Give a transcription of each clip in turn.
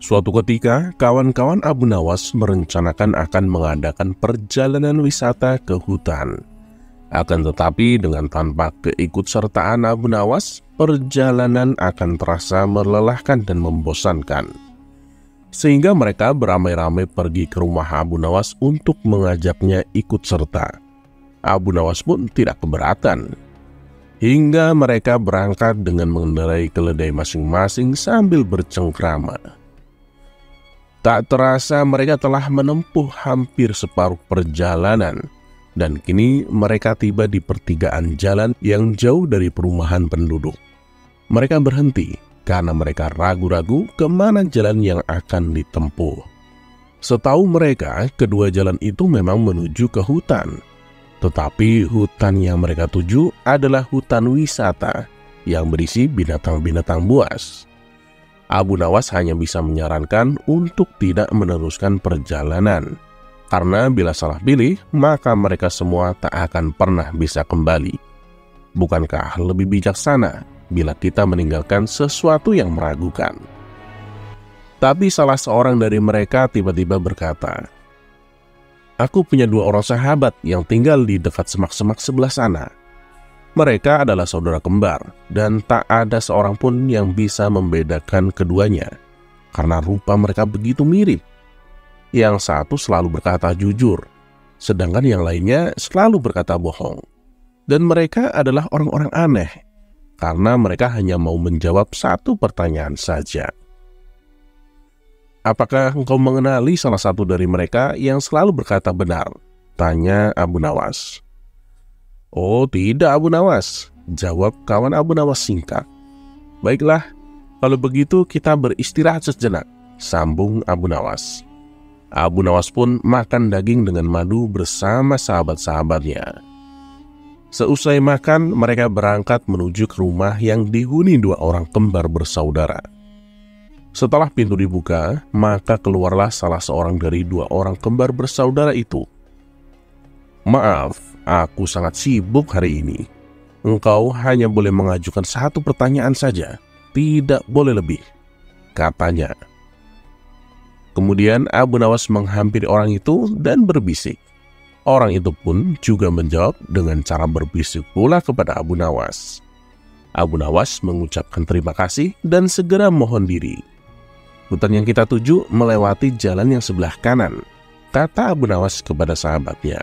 Suatu ketika, kawan-kawan Abu Nawas merencanakan akan mengadakan perjalanan wisata ke hutan. Akan tetapi dengan tanpa keikutsertaan Abu Nawas, perjalanan akan terasa melelahkan dan membosankan. Sehingga mereka beramai-ramai pergi ke rumah Abu Nawas untuk mengajaknya ikut serta. Abu Nawas pun tidak keberatan. Hingga mereka berangkat dengan mengendarai keledai masing-masing sambil bercengkrama. Tak terasa mereka telah menempuh hampir separuh perjalanan, dan kini mereka tiba di pertigaan jalan yang jauh dari perumahan penduduk. Mereka berhenti karena mereka ragu-ragu kemana jalan yang akan ditempuh. Setahu mereka, kedua jalan itu memang menuju ke hutan. Tetapi hutan yang mereka tuju adalah hutan wisata yang berisi binatang-binatang buas. Abu Nawas hanya bisa menyarankan untuk tidak meneruskan perjalanan, karena bila salah pilih, maka mereka semua tak akan pernah bisa kembali. Bukankah lebih bijaksana bila kita meninggalkan sesuatu yang meragukan? Tapi salah seorang dari mereka tiba-tiba berkata, "Aku punya 2 orang sahabat yang tinggal di dekat semak-semak sebelah sana. Mereka adalah saudara kembar, dan tak ada seorang pun yang bisa membedakan keduanya, karena rupa mereka begitu mirip. Yang satu selalu berkata jujur, sedangkan yang lainnya selalu berkata bohong. Dan mereka adalah orang-orang aneh, karena mereka hanya mau menjawab satu pertanyaan saja." "Apakah engkau mengenali salah satu dari mereka yang selalu berkata benar?" tanya Abu Nawas. "Oh tidak Abu Nawas," jawab kawan Abu Nawas singkat. "Baiklah, kalau begitu kita beristirahat sejenak," sambung Abu Nawas. Abu Nawas pun makan daging dengan madu bersama sahabat-sahabatnya. Seusai makan, mereka berangkat menuju ke rumah yang dihuni 2 orang kembar bersaudara. Setelah pintu dibuka, maka keluarlah salah seorang dari 2 orang kembar bersaudara itu. "Maaf, aku sangat sibuk hari ini. Engkau hanya boleh mengajukan 1 pertanyaan saja, tidak boleh lebih," katanya. Kemudian Abu Nawas menghampiri orang itu dan berbisik. Orang itu pun juga menjawab dengan cara berbisik pula kepada Abu Nawas. Abu Nawas mengucapkan terima kasih dan segera mohon diri. "Hutan yang kita tuju melewati jalan yang sebelah kanan," kata Abu Nawas kepada sahabatnya.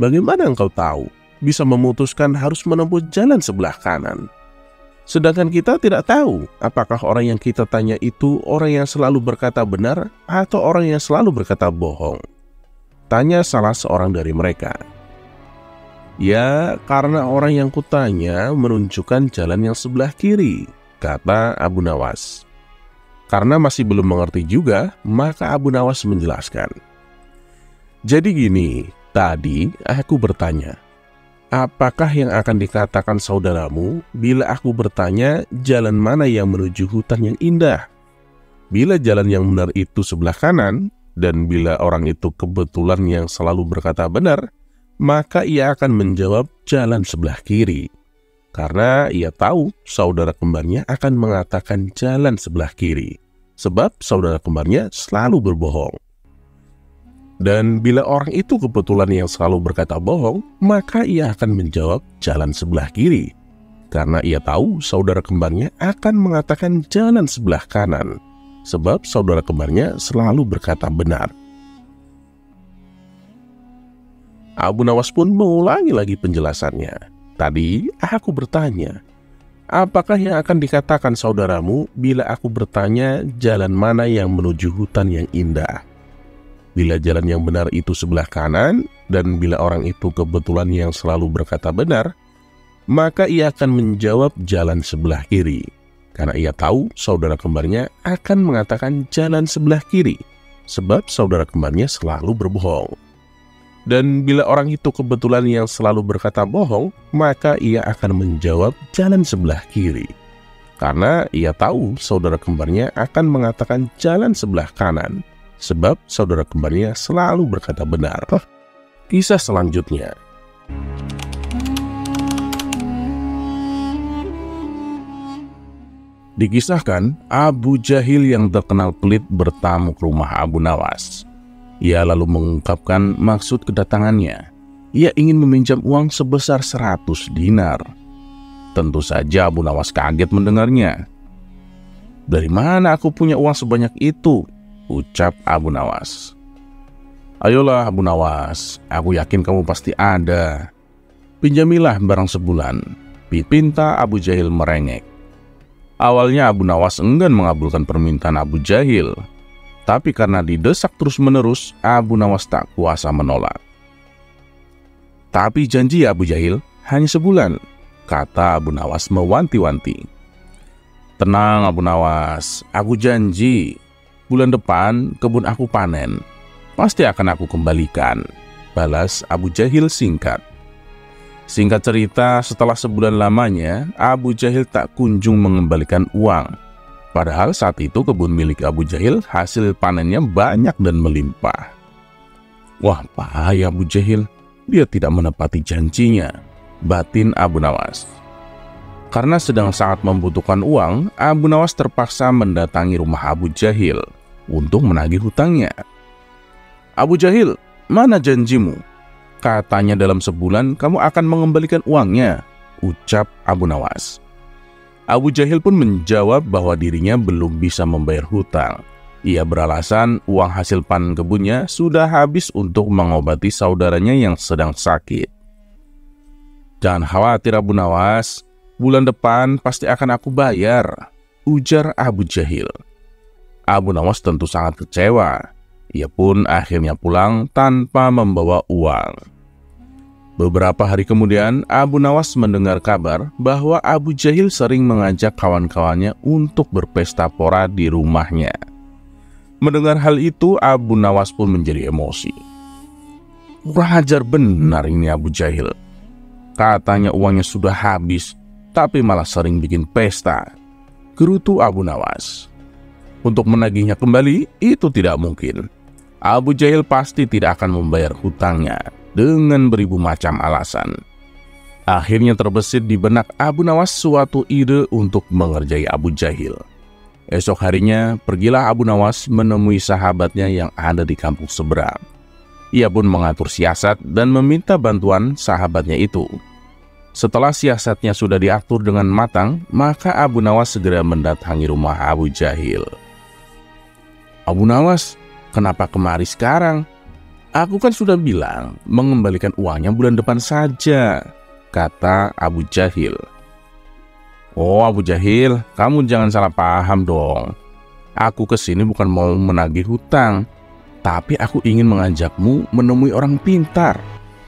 "Bagaimana engkau tahu bisa memutuskan harus menempuh jalan sebelah kanan? Sedangkan kita tidak tahu apakah orang yang kita tanya itu orang yang selalu berkata benar atau orang yang selalu berkata bohong," tanya salah seorang dari mereka. "Ya, karena orang yang kutanya menunjukkan jalan yang sebelah kiri," kata Abu Nawas. Karena masih belum mengerti juga, maka Abu Nawas menjelaskan. "Jadi gini, tadi aku bertanya, apakah yang akan dikatakan saudaramu bila aku bertanya jalan mana yang menuju hutan yang indah? Bila jalan yang benar itu sebelah kanan, dan bila orang itu kebetulan yang selalu berkata benar, maka ia akan menjawab jalan sebelah kiri. Karena ia tahu saudara kembarnya akan mengatakan jalan sebelah kiri, sebab saudara kembarnya selalu berbohong. Dan bila orang itu kebetulan yang selalu berkata bohong, maka ia akan menjawab jalan sebelah kiri, karena ia tahu saudara kembarnya akan mengatakan jalan sebelah kanan, sebab saudara kembarnya selalu berkata benar." Abu Nawas pun mengulangi lagi penjelasannya. "Tadi aku bertanya, apakah yang akan dikatakan saudaramu bila aku bertanya jalan mana yang menuju hutan yang indah? Bila jalan yang benar itu sebelah kanan, dan bila orang itu kebetulan yang selalu berkata benar, maka ia akan menjawab jalan sebelah kiri, karena ia tahu saudara kembarnya akan mengatakan jalan sebelah kiri, sebab saudara kembarnya selalu berbohong. Dan bila orang itu kebetulan yang selalu berkata bohong, maka ia akan menjawab jalan sebelah kiri, karena ia tahu saudara kembarnya akan mengatakan jalan sebelah kanan, sebab saudara kembarnya selalu berkata benar." Kisah selanjutnya. Dikisahkan, Abu Jahil yang terkenal pelit bertamu ke rumah Abu Nawas. Ia lalu mengungkapkan maksud kedatangannya. Ia ingin meminjam uang sebesar 100 dinar. Tentu saja Abu Nawas kaget mendengarnya. "Dari mana aku punya uang sebanyak itu?" ucap Abu Nawas. "Ayolah Abu Nawas, aku yakin kamu pasti ada. Pinjamilah barang sebulan," pinta Abu Jahil merengek. Awalnya Abu Nawas enggan mengabulkan permintaan Abu Jahil, tapi karena didesak terus-menerus, Abu Nawas tak kuasa menolak. "Tapi janji ya Abu Jahil, hanya sebulan," kata Abu Nawas mewanti-wanti. "Tenang Abu Nawas, aku janji, bulan depan kebun aku panen. Pasti akan aku kembalikan," balas Abu Jahil singkat. Singkat cerita, setelah sebulan lamanya, Abu Jahil tak kunjung mengembalikan uang. Padahal saat itu kebun milik Abu Jahil hasil panennya banyak dan melimpah. Wah, payah Abu Jahil, dia tidak menepati janjinya, batin Abu Nawas. Karena sedang sangat membutuhkan uang, Abu Nawas terpaksa mendatangi rumah Abu Jahil untuk menagih hutangnya. "Abu Jahil, mana janjimu? Katanya dalam sebulan kamu akan mengembalikan uangnya," ucap Abu Nawas. Abu Jahil pun menjawab bahwa dirinya belum bisa membayar hutang. Ia beralasan uang hasil panen kebunnya sudah habis untuk mengobati saudaranya yang sedang sakit. "Jangan khawatir Abu Nawas, bulan depan pasti akan aku bayar," ujar Abu Jahil. Abu Nawas tentu sangat kecewa. Ia pun akhirnya pulang tanpa membawa uang. Beberapa hari kemudian, Abu Nawas mendengar kabar bahwa Abu Jahil sering mengajak kawan-kawannya untuk berpesta pora di rumahnya. Mendengar hal itu, Abu Nawas pun menjadi emosi. Kurang ajar benar ini Abu Jahil. Katanya uangnya sudah habis, tapi malah sering bikin pesta, gerutu Abu Nawas. Untuk menagihnya kembali, itu tidak mungkin. Abu Jahil pasti tidak akan membayar hutangnya dengan beribu macam alasan. Akhirnya terbesit di benak Abu Nawas suatu ide untuk mengerjai Abu Jahil. Esok harinya, pergilah Abu Nawas menemui sahabatnya yang ada di kampung seberang. Ia pun mengatur siasat dan meminta bantuan sahabatnya itu. Setelah siasatnya sudah diatur dengan matang, maka Abu Nawas segera mendatangi rumah Abu Jahil. "Abu Nawas, kenapa kemari sekarang? Aku kan sudah bilang mengembalikan uangnya bulan depan saja," kata Abu Jahil. "Oh Abu Jahil, kamu jangan salah paham dong. Aku kesini bukan mau menagih hutang, tapi aku ingin mengajakmu menemui orang pintar,"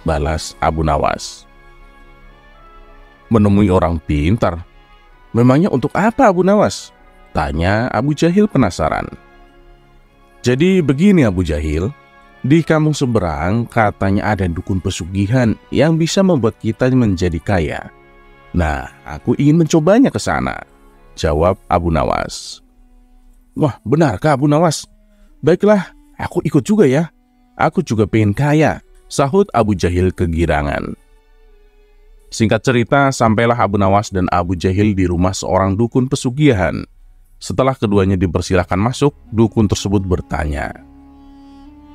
balas Abu Nawas. "Menemui orang pintar? Memangnya untuk apa Abu Nawas?" tanya Abu Jahil penasaran. "Jadi begini Abu Jahil, di kampung seberang katanya ada dukun pesugihan yang bisa membuat kita menjadi kaya. Nah, aku ingin mencobanya ke sana," jawab Abu Nawas. "Wah, benarkah Abu Nawas? Baiklah, aku ikut juga ya. Aku juga pengen kaya," sahut Abu Jahil kegirangan. Singkat cerita, sampailah Abu Nawas dan Abu Jahil di rumah seorang dukun pesugihan. Setelah keduanya dipersilahkan masuk, dukun tersebut bertanya,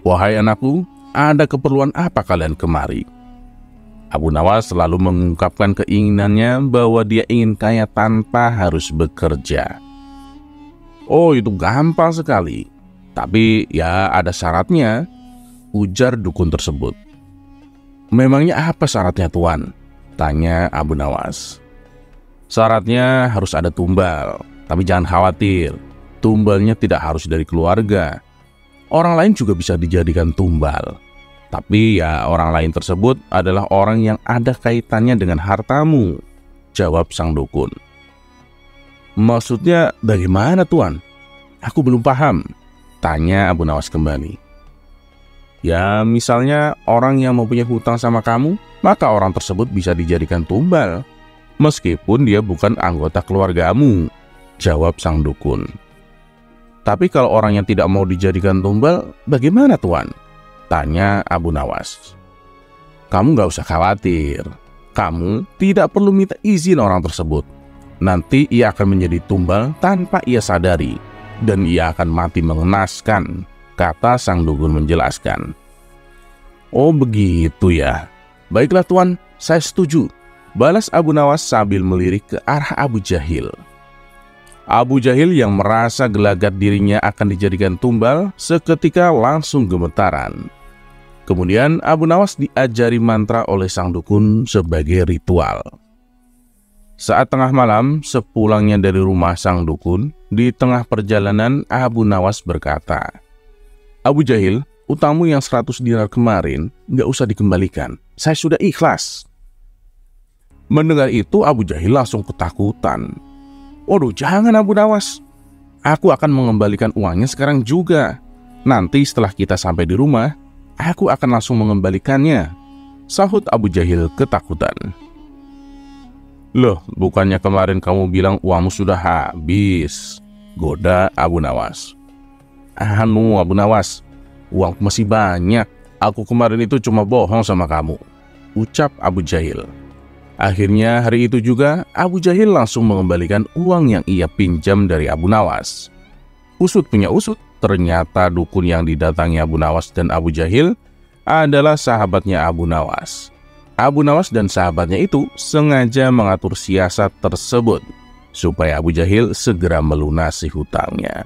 "Wahai anakku, ada keperluan apa kalian kemari?" Abu Nawas selalu mengungkapkan keinginannya bahwa dia ingin kaya tanpa harus bekerja. "Oh, itu gampang sekali. Tapi ya ada syaratnya," ujar dukun tersebut. "Memangnya apa syaratnya Tuan?" tanya Abu Nawas. "Syaratnya harus ada tumbal. Tapi jangan khawatir, tumbalnya tidak harus dari keluarga. Orang lain juga bisa dijadikan tumbal. Tapi ya orang lain tersebut adalah orang yang ada kaitannya dengan hartamu," jawab sang dukun. "Maksudnya bagaimana Tuan? Aku belum paham," tanya Abu Nawas kembali. "Ya misalnya orang yang mempunyai hutang sama kamu, maka orang tersebut bisa dijadikan tumbal, meskipun dia bukan anggota keluargamu," jawab sang dukun. "Tapi kalau orang yang tidak mau dijadikan tumbal, bagaimana Tuan?" tanya Abu Nawas. "Kamu gak usah khawatir. Kamu tidak perlu minta izin orang tersebut. Nanti ia akan menjadi tumbal tanpa ia sadari, dan ia akan mati mengenaskan, kata sang dukun menjelaskan. Oh begitu ya. Baiklah tuan, saya setuju, balas Abu Nawas sambil melirik ke arah Abu Jahil. Abu Jahil yang merasa gelagat dirinya akan dijadikan tumbal seketika langsung gemetaran. Kemudian Abu Nawas diajari mantra oleh sang dukun sebagai ritual. Saat tengah malam, sepulangnya dari rumah sang dukun, di tengah perjalanan Abu Nawas berkata, "Abu Jahil, utangmu yang 100 dinar kemarin nggak usah dikembalikan, saya sudah ikhlas." Mendengar itu Abu Jahil langsung ketakutan. "Waduh, jangan Abu Nawas, aku akan mengembalikan uangnya sekarang juga. Nanti setelah kita sampai di rumah, aku akan langsung mengembalikannya," sahut Abu Jahil ketakutan. "Loh, bukannya kemarin kamu bilang uangmu sudah habis?" goda Abu Nawas. "Anu Abu Nawas, uangku masih banyak. Aku kemarin itu cuma bohong sama kamu," ucap Abu Jahil. Akhirnya hari itu juga Abu Jahil langsung mengembalikan uang yang ia pinjam dari Abu Nawas. Usut punya usut, ternyata dukun yang didatangi Abu Nawas dan Abu Jahil adalah sahabatnya Abu Nawas. Abu Nawas dan sahabatnya itu sengaja mengatur siasat tersebut supaya Abu Jahil segera melunasi hutangnya.